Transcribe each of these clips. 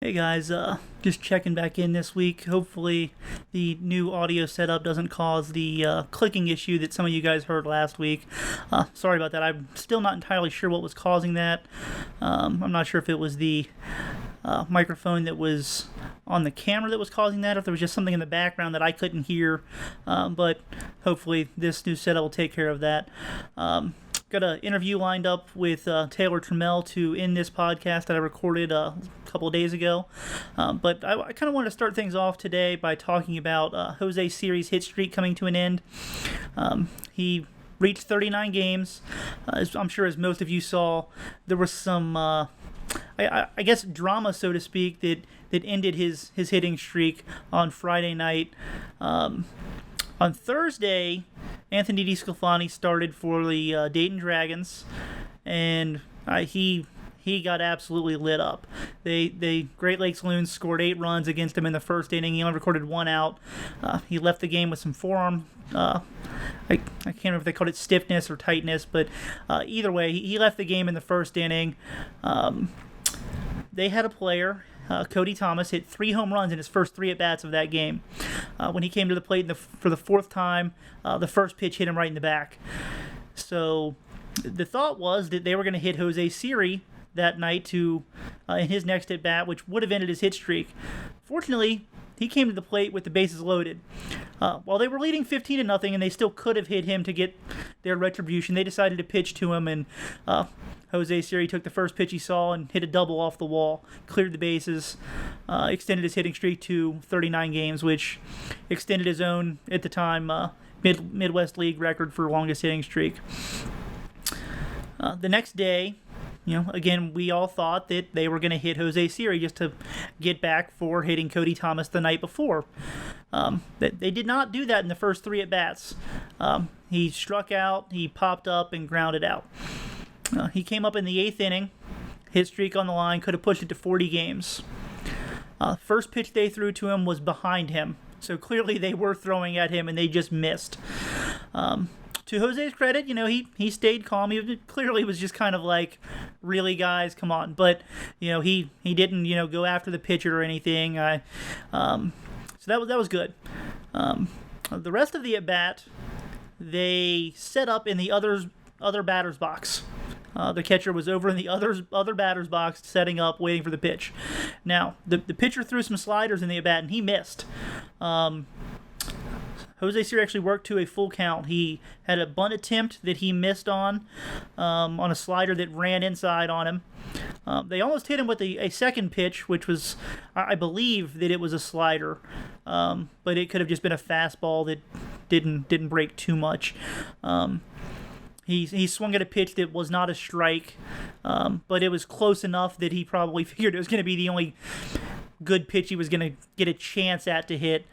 Hey guys, just checking back in this week. Hopefully, the new audio setup doesn't cause the clicking issue that some of you guys heard last week. Sorry about that. I'm still not entirely sure what was causing that. I'm not sure if it was the microphone that was on the camera that was causing that, if there was just something in the background that I couldn't hear. But hopefully, this new setup will take care of that. Got an interview lined up with Taylor Trammell to end this podcast that I recorded a couple of days ago. But I kind of wanted to start things off today by talking about Jose Siri's hit streak coming to an end. He reached 39 games. I'm sure as most of you saw, there was some, I guess, drama, so to speak, that ended his hitting streak on Friday night. On Thursday, Anthony DeSclafani started for the Dayton Dragons, and he got absolutely lit up. The Great Lakes Loons scored 8 runs against him in the first inning. He only recorded 1 out. He left the game with some forearm. I can't remember if they called it stiffness or tightness, but either way, he left the game in the first inning. They had a player. Cody Thomas hit 3 home runs in his first 3 at-bats of that game. When he came to the plate for the 4th time, the first pitch hit him right in the back. So the thought was that they were going to hit Jose Siri that night to in his next at-bat, which would have ended his hit streak. Fortunately, he came to the plate with the bases loaded. While they were leading 15-0 and they still could have hit him to get their retribution, they decided to pitch to him, and Jose Siri took the first pitch he saw and hit a double off the wall, cleared the bases, extended his hitting streak to 39 games, which extended his own, at the time, Midwest League record for longest hitting streak. The next day, again, we all thought that they were going to hit Jose Siri just to get back for hitting Cody Thomas the night before. They did not do that in the first 3 at-bats. He struck out, he popped up, and grounded out. He came up in the 8th inning, hit streak on the line, could have pushed it to 40 games. First pitch they threw to him was behind him, so clearly they were throwing at him and they just missed. To Jose's credit, he stayed calm. He clearly was just kind of like, really, guys, come on. But, he didn't, go after the pitcher or anything. So that was good. The rest of the at-bat, they set up in the other batter's box. The catcher was over in the other batter's box, setting up, waiting for the pitch. Now, the pitcher threw some sliders in the at-bat, and he missed. Jose Siri actually worked to a full count. He had a bunt attempt that he missed on a slider that ran inside on him. They almost hit him with a second pitch, which was, I believe that it was a slider, but it could have just been a fastball that didn't break too much. He swung at a pitch that was not a strike, but it was close enough that he probably figured it was going to be the only good pitch he was going to get a chance at to hit.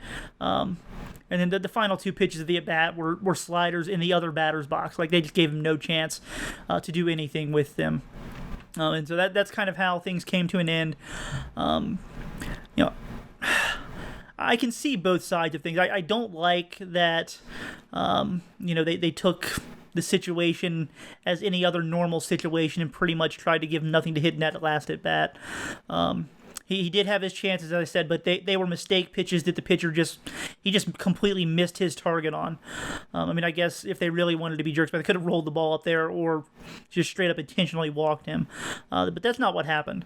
And then the final 2 pitches of the at-bat were sliders in the other batter's box. Like, they just gave him no chance to do anything with them. And so that's kind of how things came to an end. I can see both sides of things. I don't like that, they took the situation as any other normal situation and pretty much tried to give him nothing to hit in that last at-bat. He did have his chances, as I said, but they were mistake pitches that the pitcher just completely missed his target on. I guess if they really wanted to be jerks, but they could have rolled the ball up there or just straight up intentionally walked him. But that's not what happened.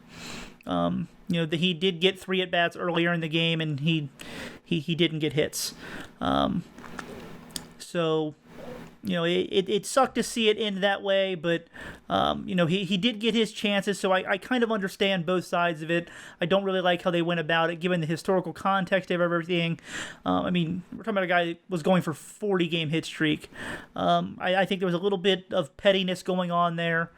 He did get 3 at-bats earlier in the game, and he didn't get hits. So it sucked to see it end that way, but, he did get his chances, so I kind of understand both sides of it. I don't really like how they went about it, given the historical context of everything. We're talking about a guy that was going for 40-game hit streak. I think there was a little bit of pettiness going on there,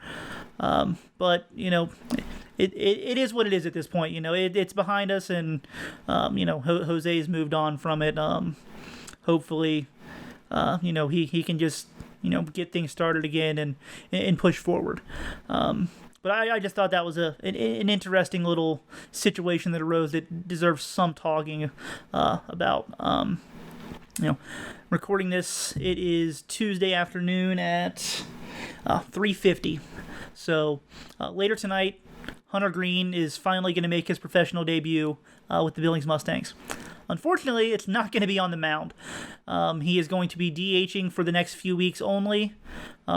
but, it is what it is at this point. It's behind us, and, Jose's moved on from it. Hopefully, he can just, get things started again and push forward. But I just thought that was an interesting little situation that arose that deserves some talking about. Recording this, it is Tuesday afternoon at 3:50. So later tonight, Hunter Greene is finally going to make his professional debut with the Billings Mustangs. Unfortunately, it's not going to be on the mound. He is going to be DHing for the next few weeks only.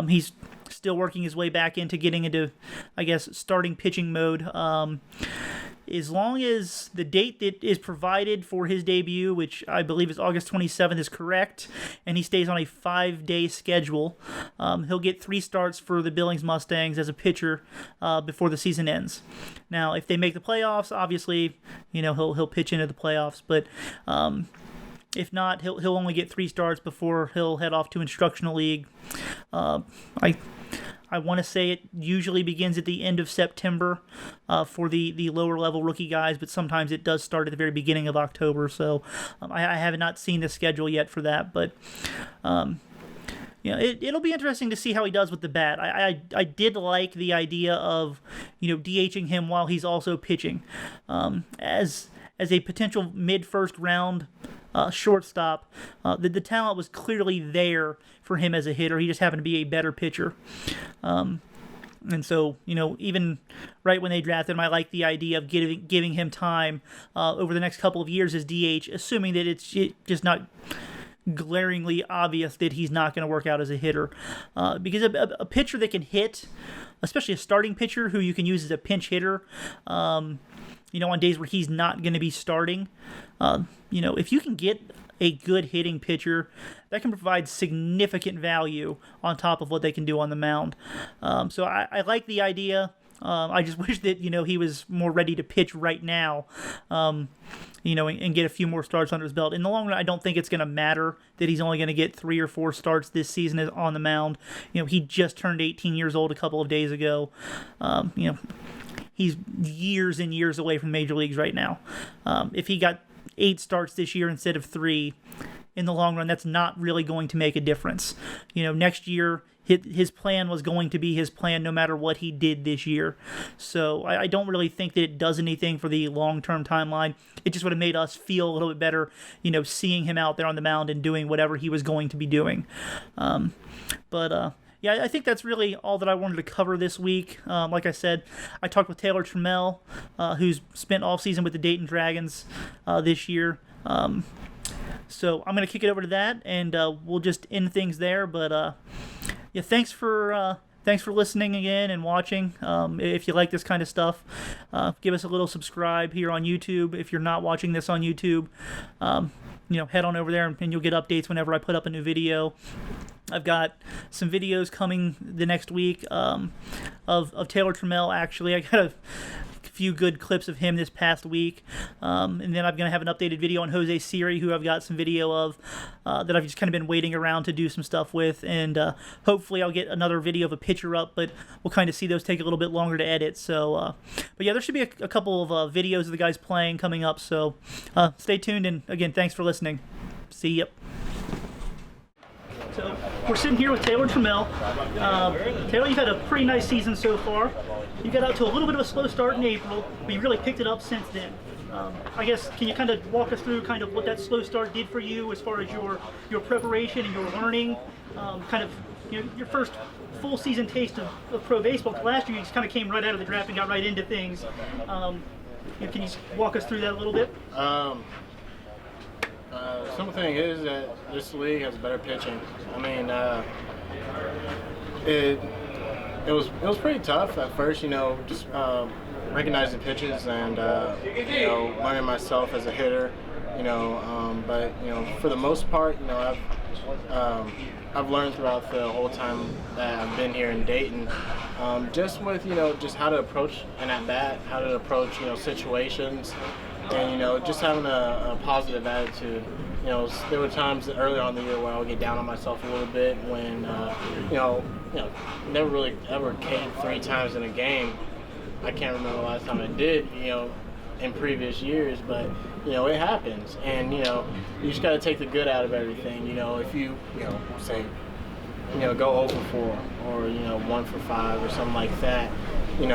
He's still working his way back into getting into, I guess, starting pitching mode. As long as the date that is provided for his debut, which I believe is August 27th, is correct, and he stays on a 5-day schedule, he'll get 3 starts for the Billings Mustangs as a pitcher before the season ends. Now, if they make the playoffs, obviously, he'll pitch into the playoffs, but if not, he'll only get 3 starts before he'll head off to instructional league. I want to say it usually begins at the end of September for the lower level rookie guys, but sometimes it does start at the very beginning of October. So I have not seen the schedule yet for that, but it'll be interesting to see how he does with the bat. I did like the idea of DHing him while he's also pitching as a potential mid-first round shortstop. The talent was clearly there for him as a hitter. He just happened to be a better pitcher. And so, even right when they drafted him, I like the idea of giving him time over the next couple of years as DH, assuming that it's just not glaringly obvious that he's not going to work out as a hitter. Because a pitcher that can hit, especially a starting pitcher who you can use as a pinch hitter, on days where he's not going to be starting, if you can get a good hitting pitcher, that can provide significant value on top of what they can do on the mound. So I like the idea. I just wish that, he was more ready to pitch right now, and get a few more starts under his belt. In the long run, I don't think it's going to matter that he's only going to get 3 or 4 starts this season on the mound. He just turned 18 years old a couple of days ago. He's years and years away from major leagues right now. If he got 8 starts this year instead of 3, in the long run, that's not really going to make a difference. Next year, his plan was going to be his plan no matter what he did this year. So I don't really think that it does anything for the long-term timeline. It just would have made us feel a little bit better, seeing him out there on the mound and doing whatever he was going to be doing. Yeah, I think that's really all that I wanted to cover this week. Like I said, I talked with Taylor Trammell, who's spent all season with the Dayton Dragons this year. So I'm going to kick it over to that, and we'll just end things there. But yeah, thanks for listening again and watching. If you like this kind of stuff, give us a little subscribe here on YouTube. If you're not watching this on YouTube, head on over there and you'll get updates whenever I put up a new video. I've got some videos coming the next week of Taylor Trammell, actually. I got a few good clips of him this past week. And then I'm going to have an updated video on Jose Siri, who I've got some video of that I've just kind of been waiting around to do some stuff with. And hopefully I'll get another video of a pitcher up, but we'll kind of see those take a little bit longer to edit. So, but yeah, there should be a couple of videos of the guys playing coming up. So stay tuned. And again, thanks for listening. See ya. So we're sitting here with Taylor Trammell. Taylor, you've had a pretty nice season so far. You got out to a little bit of a slow start in April, but you really picked it up since then. I guess, can you kind of walk us through kind of what that slow start did for you as far as your preparation and your learning? Your first full season taste of pro baseball. Last year you just kind of came right out of the draft and got right into things. Can you walk us through that a little bit? Something is that this league has better pitching. I mean, it was pretty tough at first, just recognizing pitches and learning myself as a hitter, but for the most part, I've learned throughout the whole time that I've been here in Dayton, just with just how to approach an at bat, how to approach situations. And, just having a positive attitude. There were times earlier on in the year where I would get down on myself a little bit when, never really ever came 3 times in a game. I can't remember the last time I did, in previous years, but, it happens. And, you just got to take the good out of everything. If you, say, go 0 for 4 or, 1 for 5 or something like that, you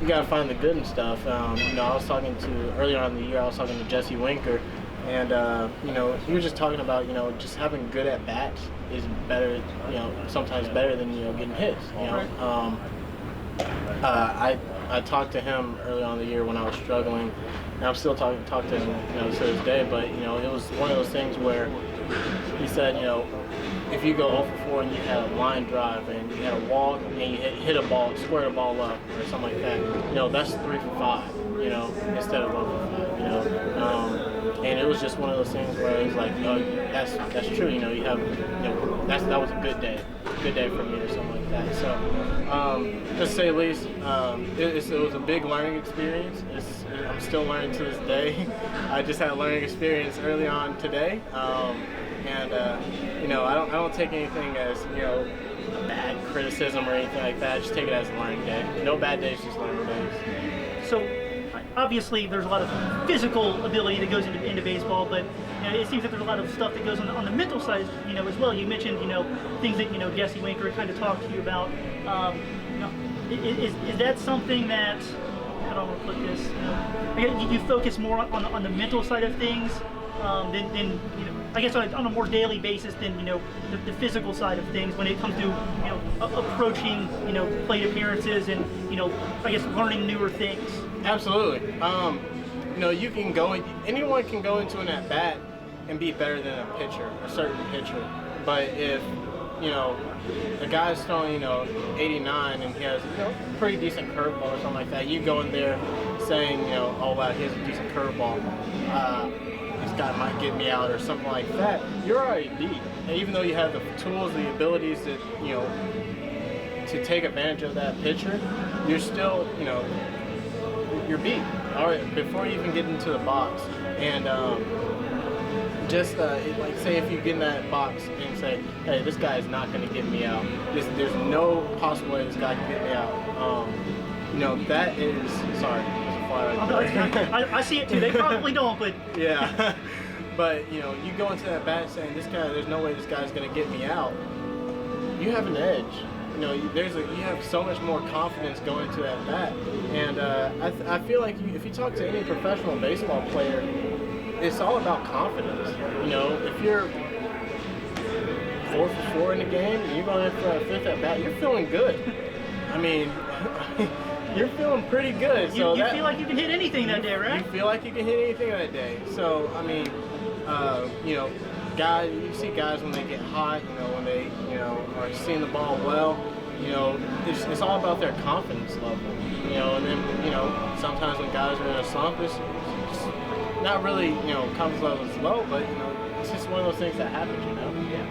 gotta find the good and stuff. I was talking to earlier on in the year. I was talking to Jesse Winker, and he was just talking about just having good at bats is better. Sometimes better than getting hits. I talked to him early on in the year when I was struggling, and I'm still talking to him, to this day. But it was one of those things where he said, if you go 0 for 4 and you had a line drive and you had a walk and you hit a ball, square the ball up or something like that, that's 3 for 5, instead of 0 for 5, and it was just one of those things where it was like, oh, that's true, you have, that was a good day for me or something like that. So, to say the least, it was a big learning experience. I'm still learning to this day. I just had a learning experience early on today. I don't take anything as bad criticism or anything like that. I just take it as a learning day. No bad days, just learning days. So obviously there's a lot of physical ability that goes into baseball, but it seems that there's a lot of stuff that goes on the mental side, as well. You mentioned things that Jesse Winker kind of talked to you about. Is that something that, how do I want to put this? You focus more on the mental side of things than I guess on a more daily basis than the physical side of things when it comes to approaching plate appearances and I guess learning newer things. Absolutely. You can anyone can go into an at bat and be better than a certain pitcher. But if a guy's throwing 89 and he has pretty decent curveball or something like that, you go in there saying oh wow, he has a decent curveball. This guy might get me out or something like that, you're already beat. And even though you have the tools, the abilities to take advantage of that pitcher, you're still, you're beat. All right, before you even get into the box. And like say if you get in that box and say, hey, this guy is not going to get me out. There's no possible way this guy can get me out. That is, sorry. I see it too. They probably don't, but yeah. But you go into that bat saying this guy, there's no way this guy's gonna get me out. You have an edge. You have so much more confidence going into that bat, and I feel like if you talk to any professional baseball player, it's all about confidence. If you're 4 for 4 in the game and you're going in for a 5th at bat, you're feeling good. I mean. You're feeling pretty good. You feel like you can hit anything that day, right? You feel like you can hit anything that day. So, I mean, guys, you see guys when they get hot, when they, are seeing the ball well, it's all about their confidence level. And then, sometimes when guys are in a slump, it's not really, confidence level is low, but, it's just one of those things that happens, Yeah.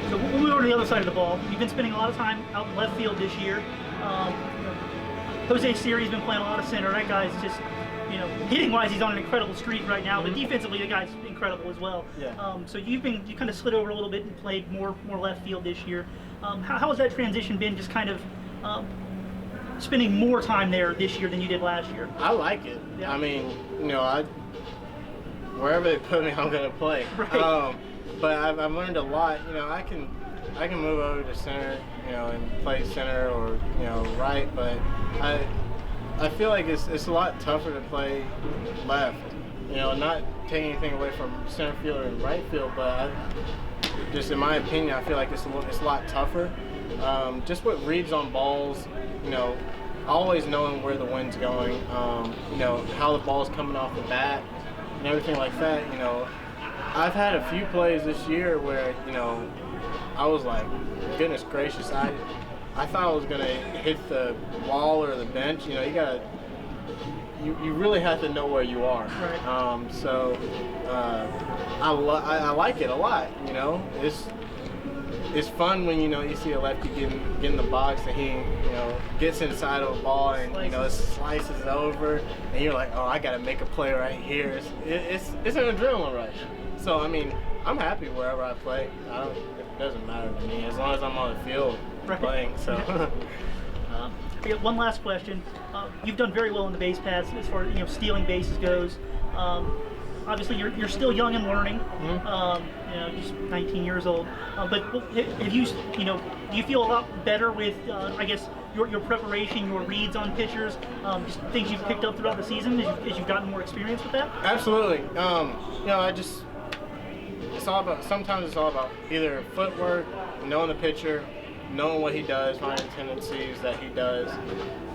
So we'll move over to the other side of the ball. You've been spending a lot of time out in left field this year. Jose Siri's been playing a lot of center. That guy's just, hitting-wise, he's on an incredible streak right now. But defensively, the guy's incredible as well. Yeah. So you kind of slid over a little bit and played more left field this year. How has that transition been? Just kind of spending more time there this year than you did last year. I like it. Yeah. I mean, wherever they put me, I'm gonna play. Right. But I've learned a lot. I can move over to center, and play center or right. But I feel like it's a lot tougher to play left. Not taking anything away from center field and right field, but just in my opinion, I feel like it's a lot tougher. Just what reads on balls, always knowing where the wind's going, how the ball's coming off the bat and everything like that. I've had a few plays this year where, I was like, goodness gracious, I thought I was gonna hit the wall or the bench. You really have to know where you are. Right. I like it a lot. It's fun when you see a lefty get in the box and he gets inside of a ball and it slices over and you're like, oh, I gotta make a play right here. It's an adrenaline rush. So I mean, I'm happy wherever I play. It doesn't matter to me as long as I'm on the field playing. So. One last question. You've done very well in the base paths as far as stealing bases goes. Obviously, you're still young and learning. Mm-hmm. Just 19 years old. But have you, do you feel a lot better with, I guess, your preparation, your reads on pitchers, just things you've picked up throughout the season as you've gotten more experience with that? Absolutely. Sometimes it's all about either footwork, knowing the pitcher, knowing what he does, finding tendencies that he does,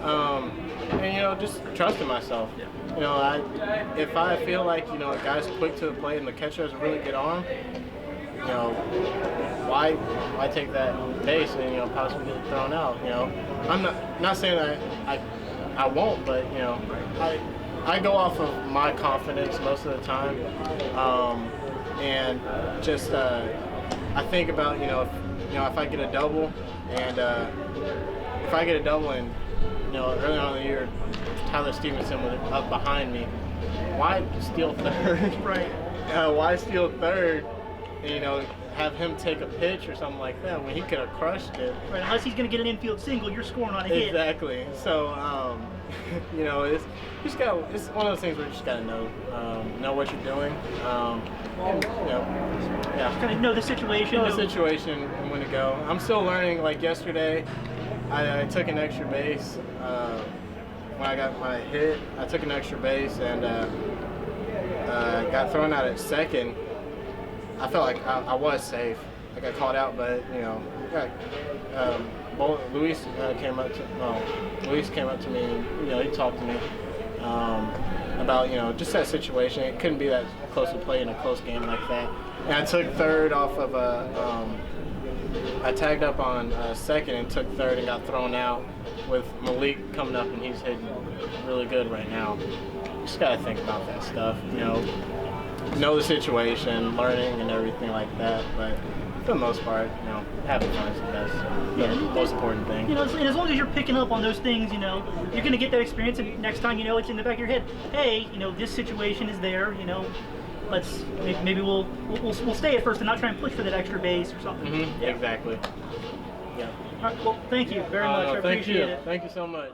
and just trusting myself. If I feel like a guy's quick to the plate and the catcher has a really good arm, why take that base and possibly get thrown out? I'm not saying that I won't, but I go off of my confidence most of the time, and just I think about if I get a double, and early on in the year Tyler Stevenson was up behind me, why steal third? Right. Why steal third? Have him take a pitch or something like that when he could have crushed it. Right, unless he's going to get an infield single, you're scoring on a hit. Exactly. So, it's one of those things where you just got to know what you're doing. Just kind of know the situation. Know the situation and when to go. I'm still learning. Like yesterday, I took an extra base. When I got my hit, I took an extra base and got thrown out at second. I felt like I was safe. I got called out, but Luis came up to me. And, he talked to me about just that situation. It couldn't be that close to play in a close game like that. And I took third off of I tagged up on second and took third and got thrown out with Malik coming up, and he's hitting really good right now. Just gotta think about that stuff. Know the situation, learning and everything like that, but for the most part, having fun is the most important thing. And as long as you're picking up on those things, you're going to get that experience, and next time it's in the back of your head, hey, this situation is there, let's maybe we'll stay at first and not try and push for that extra base or something. Mm-hmm. Yeah. Exactly. Yeah. All right, well, thank you very much. I appreciate it. Thank you so much.